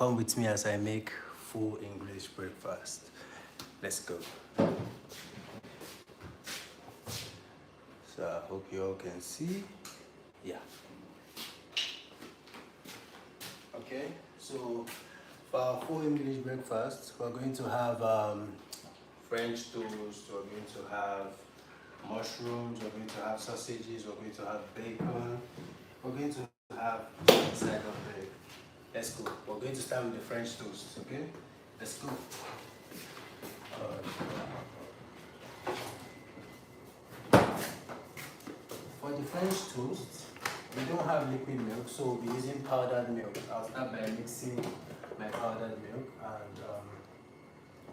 come with me as I make full English breakfast. Let's go. So I hope you all can see. Yeah. Okay, so for our full English breakfast, we're going to have French toast, we're going to have mushrooms, we're going to have sausages, we're going to have bacon, we're going to have side of bread. Let's go. We're going to start with the French toast, okay? Let's go. For the French toast, we don't have liquid milk, so we'll be using powdered milk. I'll start by mixing my powdered milk, and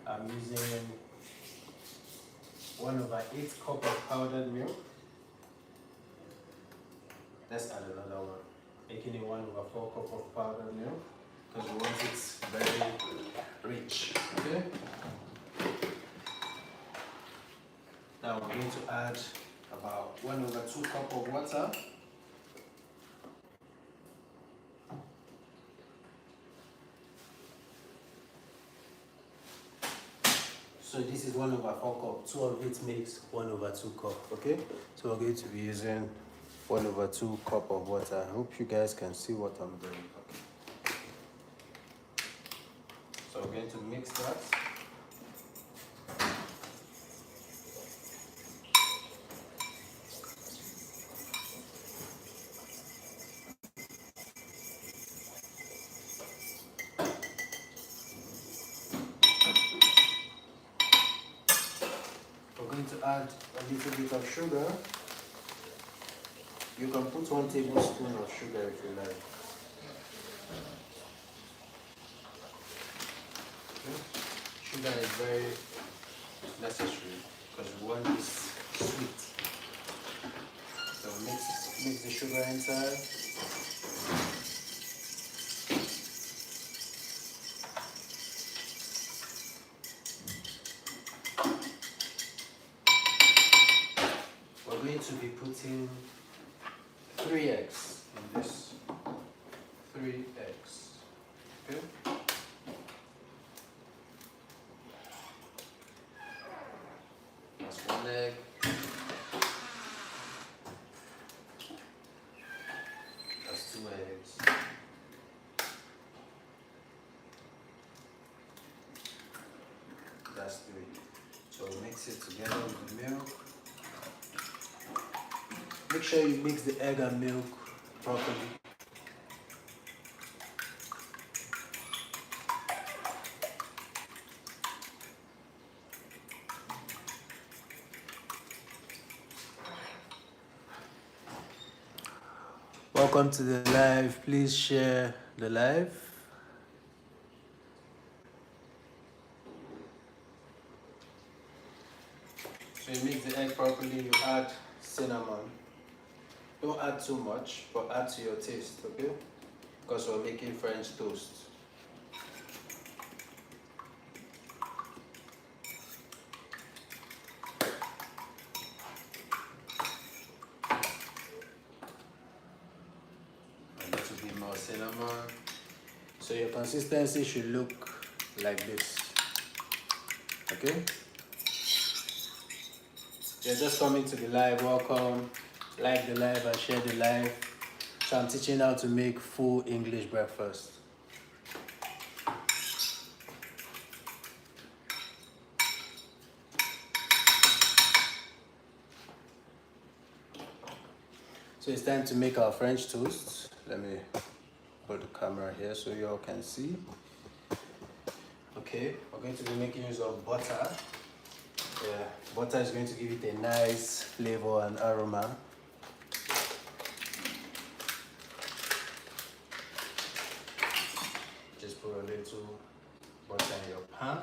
I'm using 1/8 cup of powdered milk. Let's add another one, making it 1/4 cup of powdered milk, because we want it very rich, okay? Now we're going to add about 1/2 cup of water. So this is 1/4 cup, 2 of it makes 1/2 cup, okay? So we're going to be using 1/2 cup of water. I hope you guys can see what I'm doing, okay? So we're going to mix that. We're going to add a little bit of sugar. You can put 1 tablespoon of sugar if you like. Okay. Sugar is very necessary because we want this sweet. So mix the sugar inside. We're going to be putting 3 eggs in this. 3 eggs. Okay? That's 1 egg. That's 2 eggs. That's 3. So mix it together with the milk. Make sure you mix the egg and milk properly. Welcome to the live. Please share the live. So you mix the egg properly, you add cinnamon. Don't add too much, but add to your taste, okay? Because we're making French toast. A little bit more cinnamon. So your consistency should look like this, okay? You're just coming to the live, welcome. Like the live and share the live. So I'm teaching how to make full English breakfast. So it's time to make our French toast. Let me put the camera here so you all can see. Okay, we're going to be making use of butter. Yeah, butter is going to give it a nice flavor and aroma. Just put a little butter in your pan.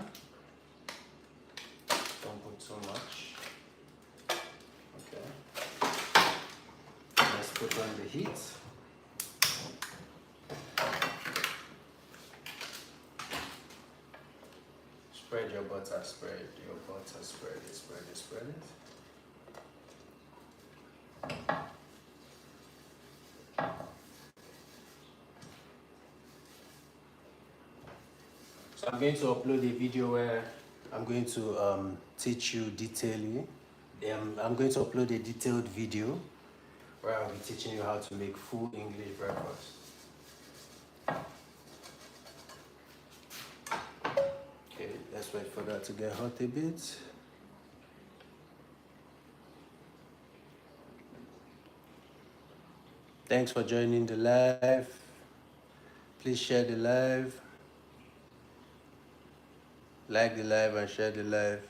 Don't put too much. Okay. Let's put on the heat. Spread your butter, spread your butter, spread it, spread it, spread it. So I'm going to upload a video where I'm going to teach you detailing. I'm going to upload a detailed video where I'll be teaching you how to make full English breakfast. Okay, let's wait for that to get hot a bit. Thanks for joining the live. Please share the live. Like the live and share the live.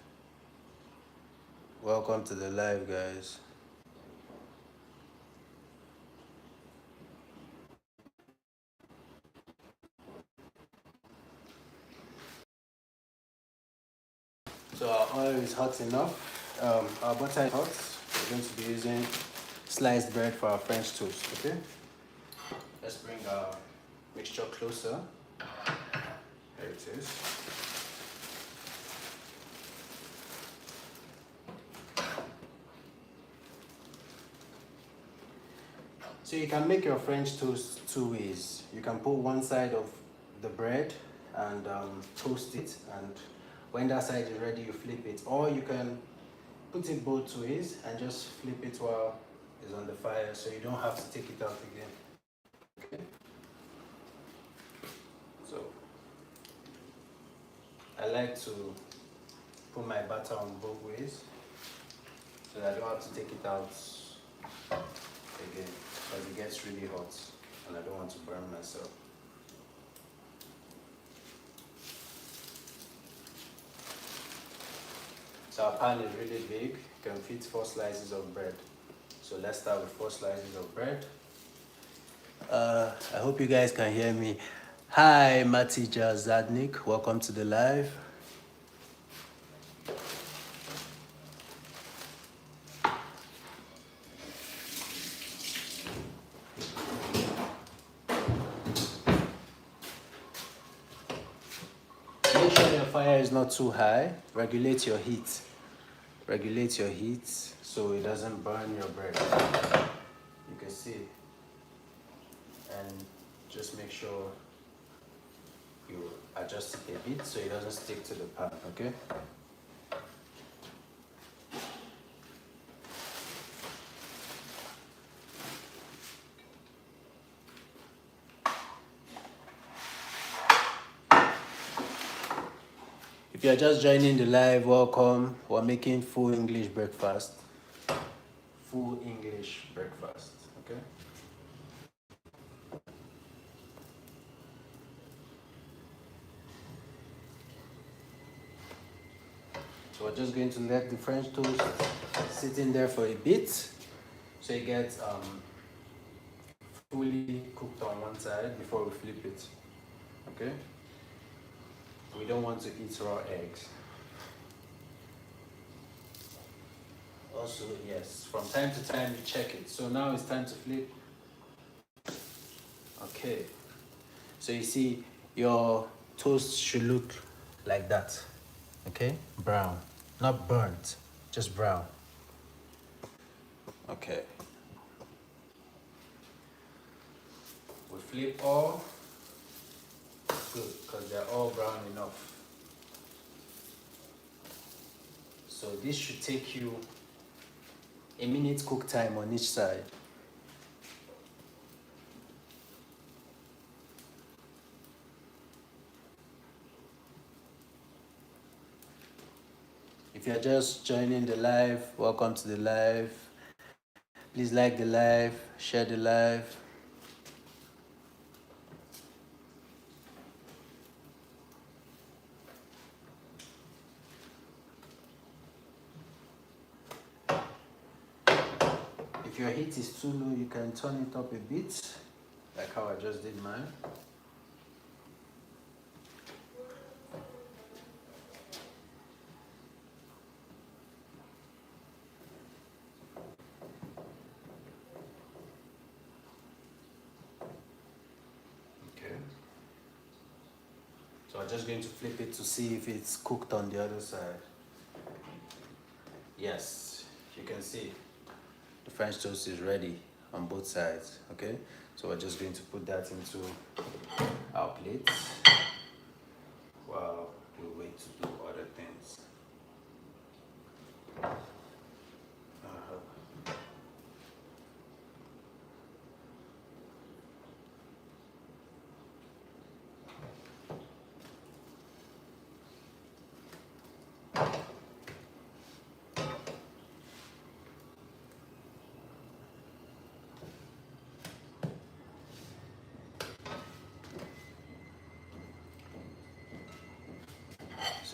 Welcome to the live, guys. So our oil is hot enough. Our butter is hot. We're going to be using sliced bread for our French toast, okay? Let's bring our mixture closer. There it is. So you can make your French toast two ways. You can put one side of the bread and toast it, and when that side is ready, you flip it. Or you can put it both ways and just flip it while it's on the fire, so you don't have to take it out again. Okay? So I like to put my batter on both ways so that I don't have to take it out again, because it gets really hot and I don't want to burn myself. So our pan is really big, it can fit 4 slices of bread. So let's start with 4 slices of bread. I hope you guys can hear me. Hi, Matija Zadnik, welcome to the live. Make sure your fire is not too high. Regulate your heat. Regulate your heat so it doesn't burn your bread. You can see. And just make sure you adjust it a bit so it doesn't stick to the pan, okay? If you're just joining the live, welcome. We're making full English breakfast. Full English breakfast, okay? So we're just going to let the French toast sit in there for a bit so it gets fully cooked on one side before we flip it, okay? We don't want to eat raw eggs. Also, yes, from time to time you check it. So now it's time to flip. Okay. So you see, your toast should look like that. Okay? Brown. Not burnt, just brown. Okay. We flip all. Good, because they're all brown enough. So this should take you a minute cook time on each side. If you're just joining the live, welcome to the live. Please like the live, share the live. If your heat is too low, you can turn it up a bit, like how I just did mine. Okay. So I'm just going to flip it to see if it's cooked on the other side. Yes, you can see the French toast is ready on both sides, okay? So we're just going to put that into our plates. Wow.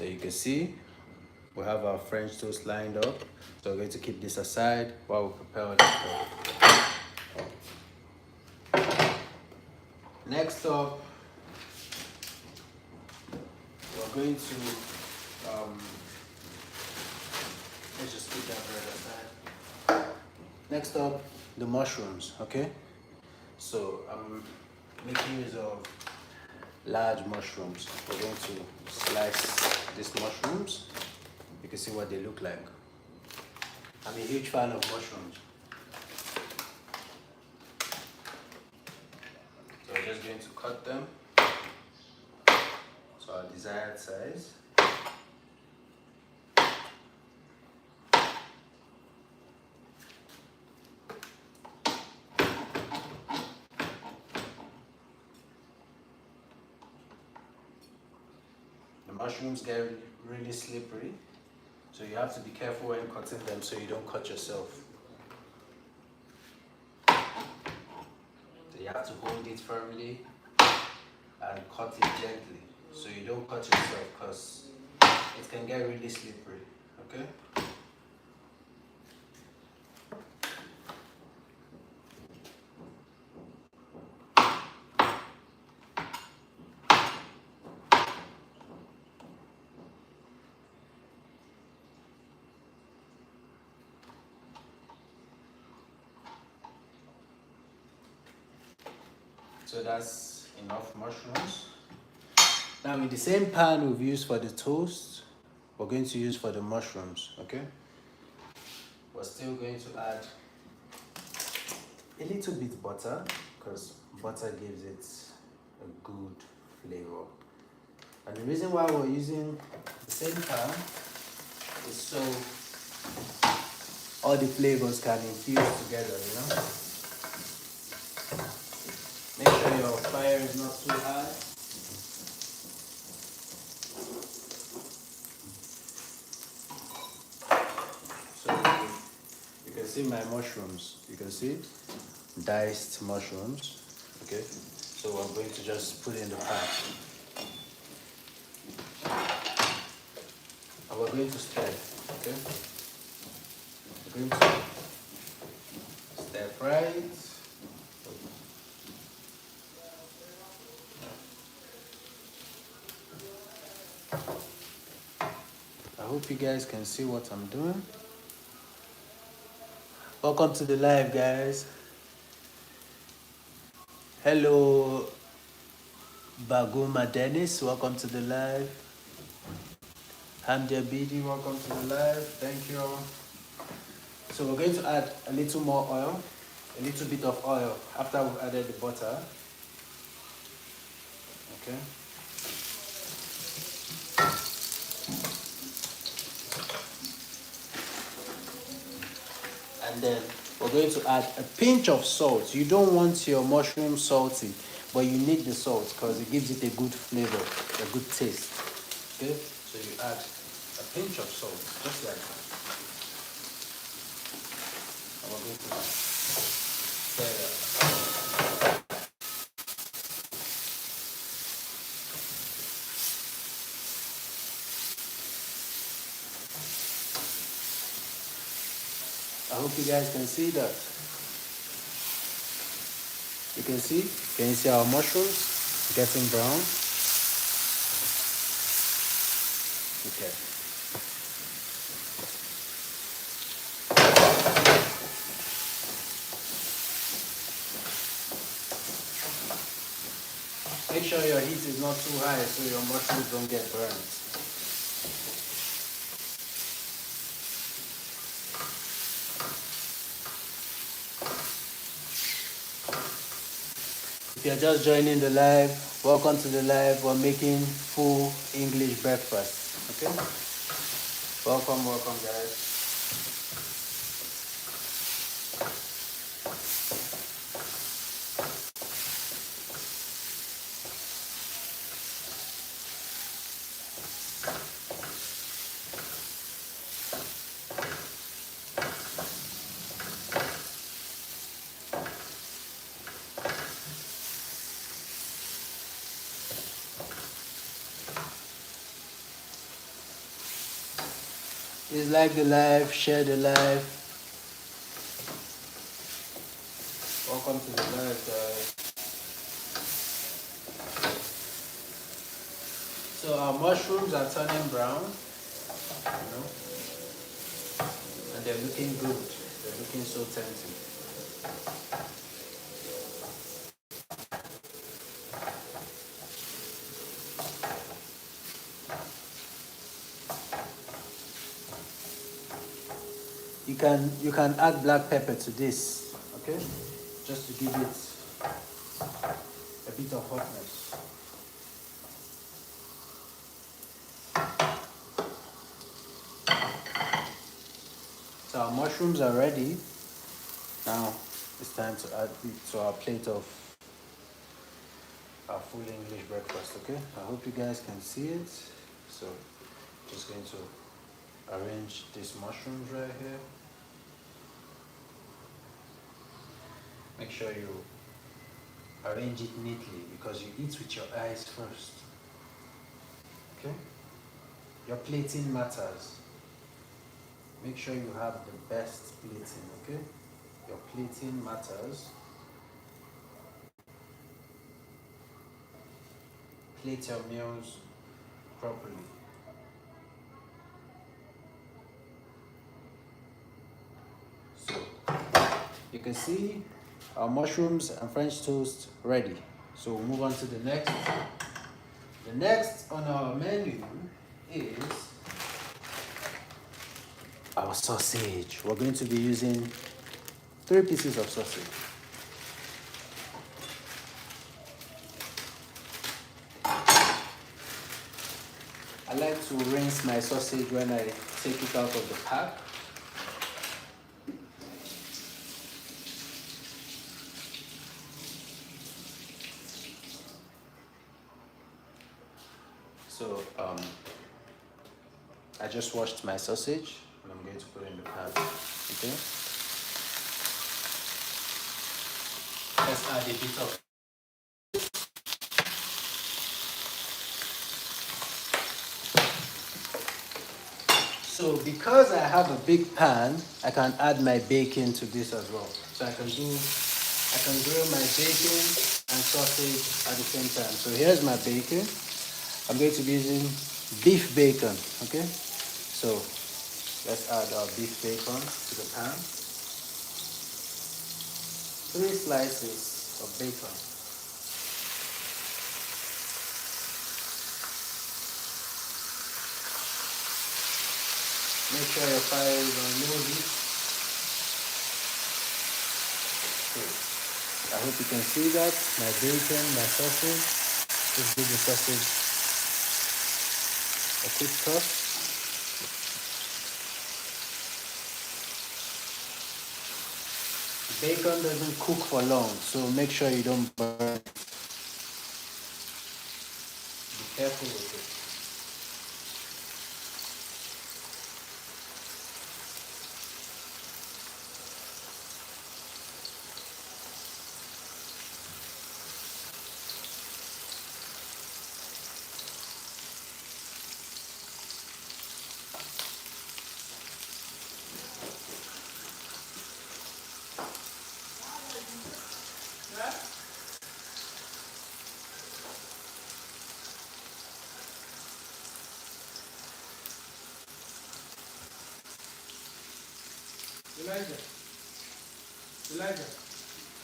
So you can see we have our French toast lined up. So we're going to keep this aside while we prepare the dough. Next up, we're going to let's just put that bread aside. Next up, the mushrooms. Okay, so I'm making use of large mushrooms. We're going to slice these mushrooms. You can see what they look like. I'm a huge fan of mushrooms. So we're just going to cut them to our desired size. The mushrooms get really slippery, so you have to be careful when cutting them so you don't cut yourself. So you have to hold it firmly and cut it gently so you don't cut yourself, because it can get really slippery. Okay? So that's enough mushrooms. Now in the same pan we've used for the toast, we're going to use for the mushrooms, okay? We're still going to add a little bit butter, because butter gives it a good flavor. And the reason why we're using the same pan is so all the flavors can infuse together, you know? Make sure your fire is not too high. So you can see my mushrooms. You can see diced mushrooms. Okay. So we're going to just put it in the pan. And we're going to stir. Okay. We're going to stir fry it. I hope you guys can see what I'm doing. Welcome to the live, guys. Hello, Baguma Dennis. Welcome to the live. Hamdia BD, welcome to the live. Thank you. So we're going to add a little more oil, a little bit of oil after we've added the butter. Okay. And then we're going to add a pinch of salt. You don't want your mushroom salty, but you need the salt because it gives it a good flavor, a good taste. Okay, so you add a pinch of salt, just like that. And we're going to stir that. I hope you guys can see that. You can see our mushrooms getting brown? Okay. Make sure your heat is not too high so your mushrooms don't get burned. If you're just joining the live, welcome to the live. We're making full English breakfast. Okay? Welcome, guys. Please like the live, share the live. Welcome to the live, guys. So our mushrooms are turning brown, you know, and they're looking good. They're looking so tempting. You can add black pepper to this, okay? Just to give it a bit of hotness. So our mushrooms are ready. Now it's time to add it to our plate of our full English breakfast, okay? I hope you guys can see it. So just going to arrange these mushrooms right here. Make sure you arrange it neatly because you eat with your eyes first. Okay? Your plating matters. Make sure you have the best plating, okay? Your plating matters. Plate your meals properly. So, you can see our mushrooms and French toast ready. So we'll move on to the next. The next on our menu is our sausage. We're going to be using 3 pieces of sausage. I like to rinse my sausage when I take it out of the pack. So I just washed my sausage and I'm going to put it in the pan. Okay. Let's add a bit of So because I have a big pan, I can add my bacon to this as well. So I can grill my bacon and sausage at the same time. So here's my bacon. I'm going to be using beef bacon, okay? So let's add our beef bacon to the pan. 3 slices of bacon. Make sure your fire is on low heat. Okay. I hope you can see that. My bacon, my sausage. Just give the sausage a quick toss. Bacon doesn't cook for long, so make sure you don't burn it. Be careful with it. Elijah.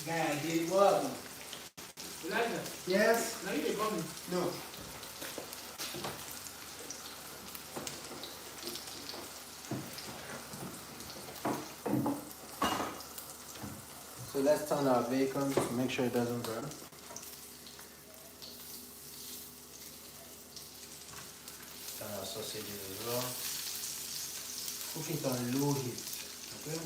Guy, I did what? Elijah. Yes. Now you coming? No. So let's turn our bacon to make sure it doesn't burn. Turn our sausages as well. Cook it on low heat. Okay?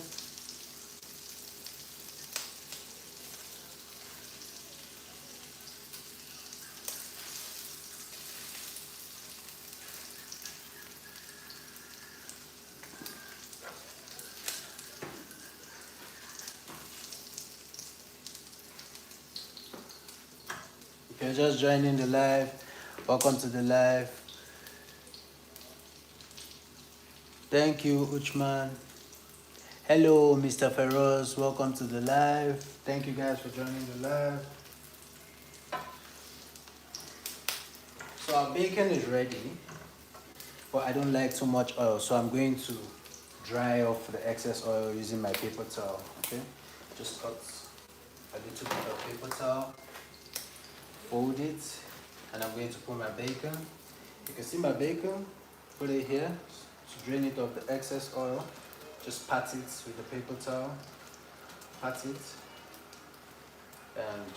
If you're just joining the live, welcome to the live. Thank you, Uchman. Hello, Mr. Feroz. Welcome to the live. Thank you guys for joining the live. So our bacon is ready, but I don't like too much oil, so I'm going to dry off the excess oil using my paper towel. Okay, just cut a little bit of paper towel, fold it, and I'm going to put my bacon. You can see my bacon. Put it here to drain it of the excess oil. Just pat it with the paper towel. Pat it and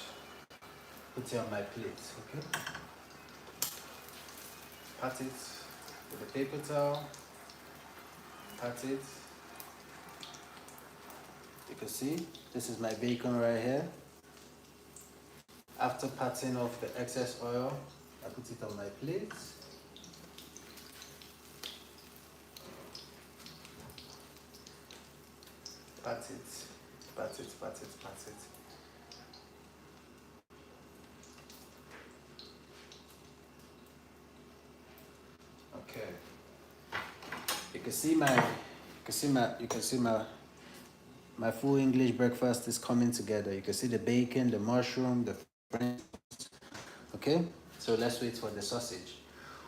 put it on my plate. Okay. Pat it with the paper towel. Pat it. You can see this is my bacon right here. After patting off the excess oil, I put it on my plate. Pat it, pat it, pat it, pat it. Okay. You can see my full English breakfast is coming together. You can see the bacon, the mushroom, the French. Okay, so let's wait for the sausage.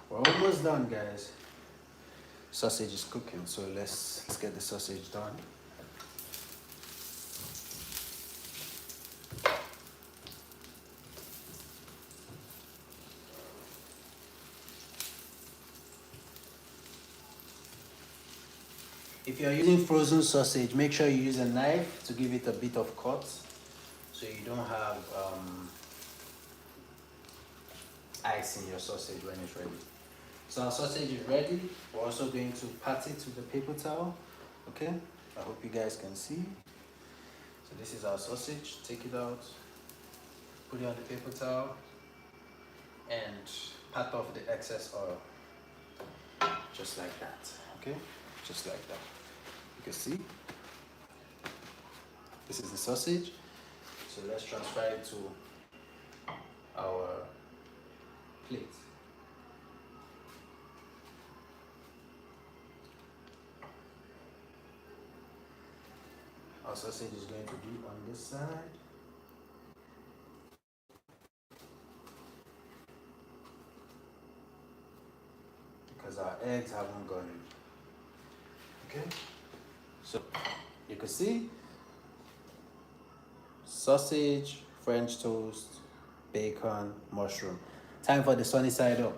We're almost done, guys. Sausage is cooking, so let's get the sausage done. If you are using frozen sausage, make sure you use a knife to give it a bit of cut, so you don't have ice in your sausage when it's ready. So our sausage is ready. We're also going to pat it with the paper towel. Okay, I hope you guys can see. So this is our sausage. Take it out, put it on the paper towel, and pat off the excess oil. Just like that. Okay, just like that. You can see this is the sausage. So let's transfer it to our plate. Our sausage is going to be on this side. Because our eggs haven't gone in. Okay? So you can see sausage, French toast, bacon, mushroom. Time for the sunny side up.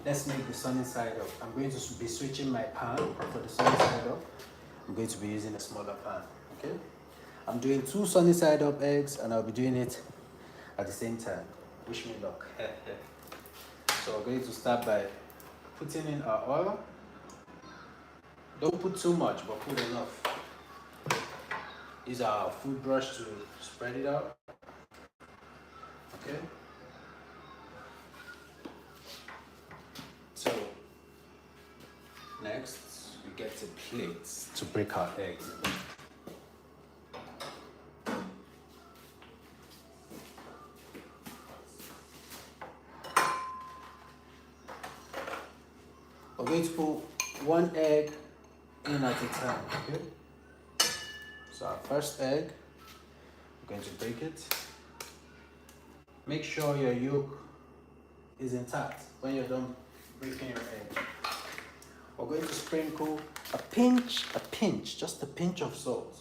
Let's make the sunny side up. I'm going to be switching my pan for the sunny side up. I'm going to be using a smaller pan. Okay? I'm doing 2 sunny side up eggs and I'll be doing it at the same time. Wish me luck. So we're going to start by putting in our oil. Don't put too much, but put enough. Use our food brush to spread it out. Okay. So next we get the plates to break our eggs. We're going to put 1 egg in at a time. Okay. So our first egg, we're going to break it. Make sure your yolk is intact when you're done breaking your egg. We're going to sprinkle a pinch, just a pinch of salt.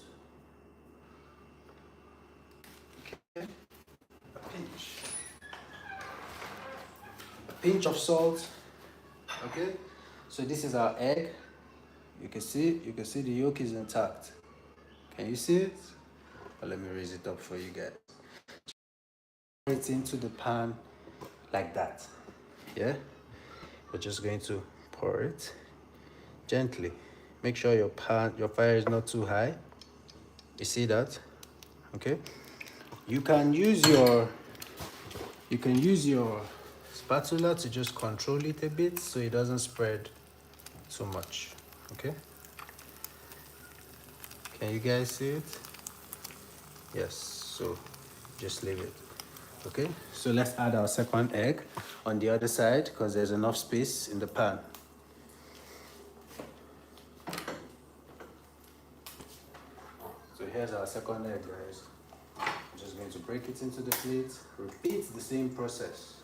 Okay, a pinch of salt. Okay, so this is our egg. You can see the yolk is intact. Can you see it? Well, let me raise it up for you guys. Pour it into the pan like that. Yeah, we're just going to pour it gently. Make sure your fire is not too high. You see that? Okay. You can use your spatula to just control it a bit so it doesn't spread too much. Okay. Can you guys see it? Yes. So just leave it. Okay. So let's add our second egg on the other side because there's enough space in the pan. here's our second egg, guys. I'm just going to break it into the plate. Repeat the same process.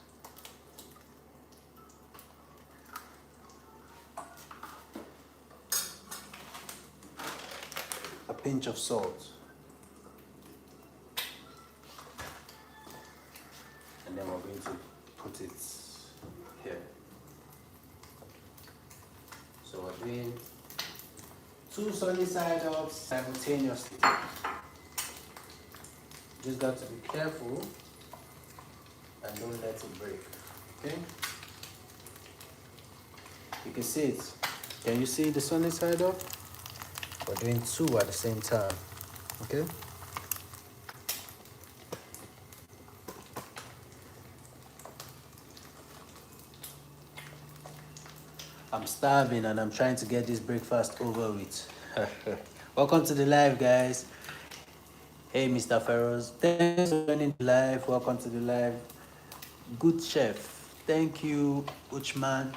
A pinch of salt. And then we're going to put it here. So we're doing 2 sunny side ups simultaneously. Just got to be careful and don't let it break. Okay? You can see it. Can you see the sunny side up? We're doing 2 at the same time. Okay? I'm starving and I'm trying to get this breakfast over with. Welcome to the live, guys. Hey, Mr. Ferros. Thanks for joining the live. Welcome to the live. Good chef. Thank you, Uchman.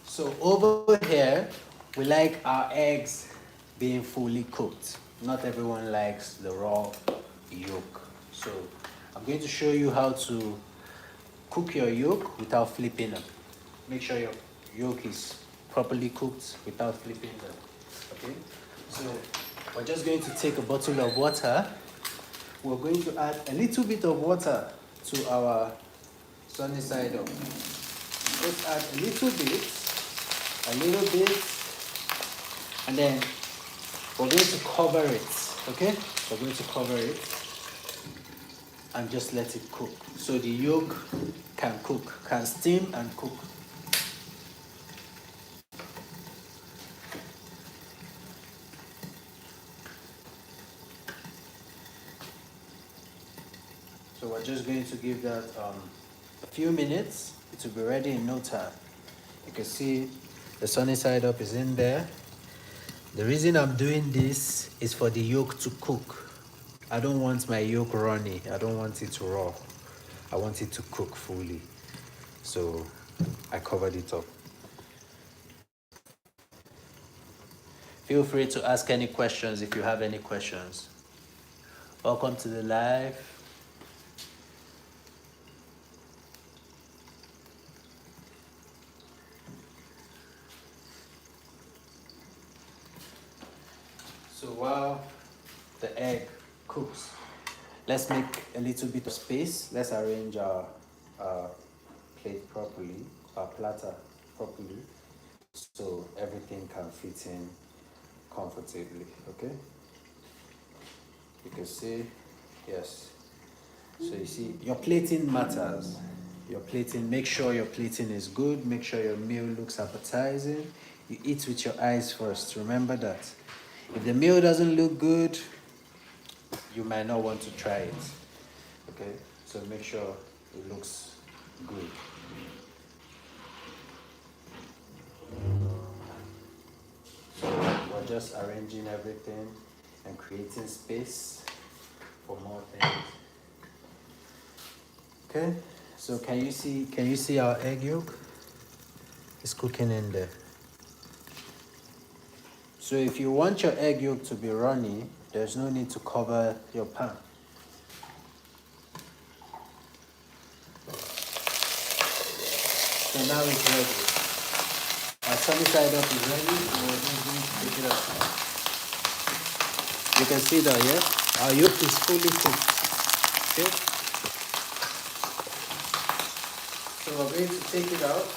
So over here, we like our eggs being fully cooked. Not everyone likes the raw yolk. So I'm going to show you how to cook your yolk without flipping them. Make sure your yolk is properly cooked without flipping them. Okay? So we're just going to take a bottle of water. We're going to add a little bit of water to our sunny side up. Let's add a little bit, and then we're going to cover it, okay? We're going to cover it and just let it cook. So the yolk can cook, can steam and cook. So we're just going to give that a few minutes. It will be ready in no time. You can see the sunny side up is in there. The reason I'm doing this is for the yolk to cook. I don't want my yolk runny. I don't want it raw. I want it to cook fully. So I covered it up. Feel free to ask any questions if you have any questions. Welcome to the live. So while the egg cooks, let's make a little bit of space. Let's arrange our plate properly, our platter properly, so everything can fit in comfortably, okay? You can see, yes. So you see, your plating matters. Your plating, make sure your plating is good. Make sure your meal looks appetizing. You eat with your eyes first. Remember that. If the meal doesn't look good, you might not want to try it. Okay? So make sure it looks good. So we're just arranging everything and creating space for more things. Okay? So can you see our egg yolk? It's cooking in there. So if you want your egg yolk to be runny, there's no need to cover your pan. So now it's ready. Our sunny side up is ready. So we're just going to take it up. You can see that, yeah? Our yolk is fully cooked. Okay? So we're going to take it out.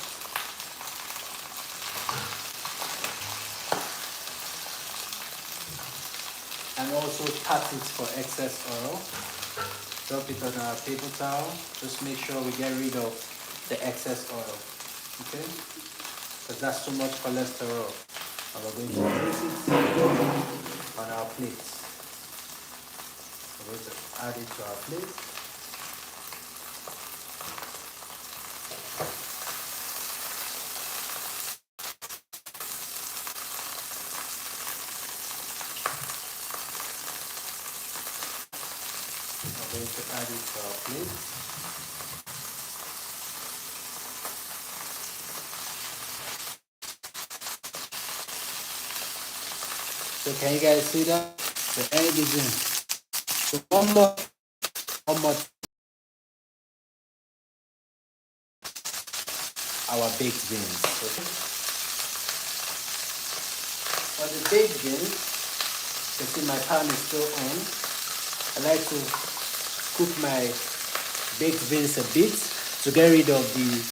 And also pat it for excess oil. Drop it on our paper towel. Just make sure we get rid of the excess oil. Okay? Because that's too much cholesterol. And we're going to place it on our plates. We're going to add it to our plate. We're going to add it to our plate. So can you guys see that? The egg is in. So one more, our baked beans. Okay? For the baked beans, you can see my pan is still on. I like to cook my baked beans a bit to get rid of the